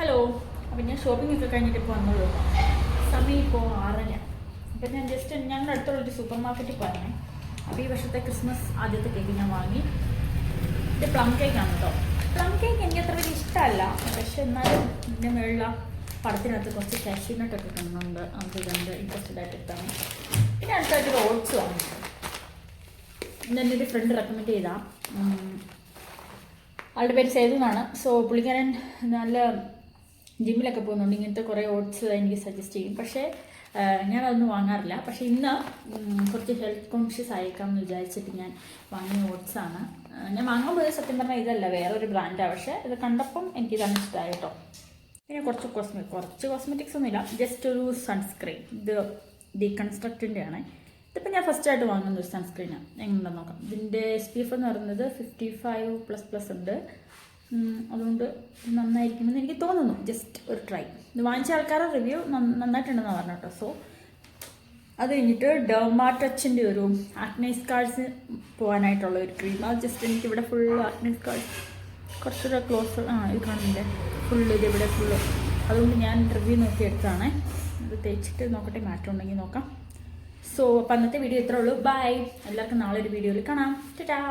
Hello. അപ്പം ഞാൻ shopping ഒക്കെ കഴിഞ്ഞിട്ട് ഇപ്പോൾ വന്നുള്ളൂ. സമയം ഇപ്പോൾ 6:30. അപ്പം ഞാൻ ജസ്റ്റ് ഞങ്ങളുടെ അടുത്തുള്ളൊരു സൂപ്പർ മാർക്കറ്റിൽ പോയിരുന്നേ. അപ്പോൾ ഈ വർഷത്തെ ക്രിസ്മസ് ആദ്യത്തെ കേക്ക് ഞാൻ വാങ്ങി. ഇത് പ്ലം കേക്കാണ് കേട്ടോ. പ്ലം കേക്ക് എനിക്ക് അത്ര വലിയ ഇഷ്ടമല്ല, പക്ഷെ എന്നാലും ഇതിൻ്റെ മുകളിലുള്ള പടത്തിനകത്ത് കുറച്ച് കാഷ്യൂനട്ടൊക്കെ കാണുന്നുണ്ട്. അത് കണ്ട് ഇൻട്രസ്റ്റഡ് ആയിട്ട് എടുത്താണ്. പിന്നെ അടുത്തായിട്ടൊരു ഓട്സ് വാങ്ങിയിട്ടുണ്ട്. ഇതെൻ്റെ ഒരു ഫ്രണ്ട് റെക്കമെൻഡ് ചെയ്താൽ. ആളുടെ പേര് സേതു എന്നാണ്. സോ പുള്ളിക്കാരൻ നല്ല ജിമ്മിലൊക്കെ പോകുന്നുണ്ട്. ഇങ്ങനത്തെ കുറേ ഓട്സ് എനിക്ക് സജസ്റ്റ് ചെയ്യും. പക്ഷേ ഞാനതൊന്നും വാങ്ങാറില്ല. പക്ഷേ ഇന്ന് കുറച്ച് ഹെൽത്ത് കോൺഷ്യസ് ആയേക്കാം എന്ന് വിചാരിച്ചിട്ട് ഞാൻ വാങ്ങിയ ഓട്സാണ്. ഞാൻ വാങ്ങാൻ പോയത് സത്യം പറഞ്ഞാൽ ഇതല്ല, വേറൊരു ബ്രാൻഡാണ്. പക്ഷേ ഇത് കണ്ടപ്പം എനിക്കിതാണ് ഇഷ്ടമായി കേട്ടോ. പിന്നെ കുറച്ച് കോസ്മെറ്റിക്സ് ഒന്നുമില്ല, ജസ്റ്റ് ഒരു സൺസ്ക്രീൻ. ഇത് ഡീകൺസ്ട്രക്റ്റിൻ്റെ ആണ്. ഇതിപ്പോൾ ഞാൻ ഫസ്റ്റായിട്ട് വാങ്ങുന്ന ഒരു സൺസ്ക്രീനാണ്. എങ്ങനെയുണ്ടെന്ന് നോക്കാം. ഇതിൻ്റെ SPF എന്ന് പറയുന്നത് 55++ ഉണ്ട്. അതുകൊണ്ട് നന്നായിരിക്കുമെന്ന് എനിക്ക് തോന്നുന്നു. ജസ്റ്റ് ഒരു ട്രൈ. ഇത് വാങ്ങിച്ച ആൾക്കാരുടെ റിവ്യൂ നന്നായിട്ടുണ്ടെന്ന് പറഞ്ഞു കേട്ടോ. സോ അത് കഴിഞ്ഞിട്ട് ഡെർമാടച്ചിൻ്റെ ഒരു ആക്നെ സ്കാർസ് പോകാനായിട്ടുള്ള ഒരു ക്രീം. അത് ജസ്റ്റ് എനിക്കിവിടെ ഫുള്ള് ആക്നെ സ്കാർസ് കുറച്ചുകൂടെ ക്ലോസ് ഇത് കാണുന്നില്ലേ, ഫുള്ള് ഇതിവിടെ ഫുള്ള്. അതുകൊണ്ട് ഞാൻ റിവ്യൂ നോക്കി എടുത്തതാണേ. അത് തേച്ചിട്ട് നോക്കട്ടെ, മാറ്റം ഉണ്ടെങ്കിൽ നോക്കാം. സോ അപ്പം അന്നത്തെ വീഡിയോ ഇത്രേ ഉള്ളൂ. ബൈ. എല്ലാവർക്കും നാളെ ഒരു വീഡിയോയിൽ കാണാം. ടാറ്റാ.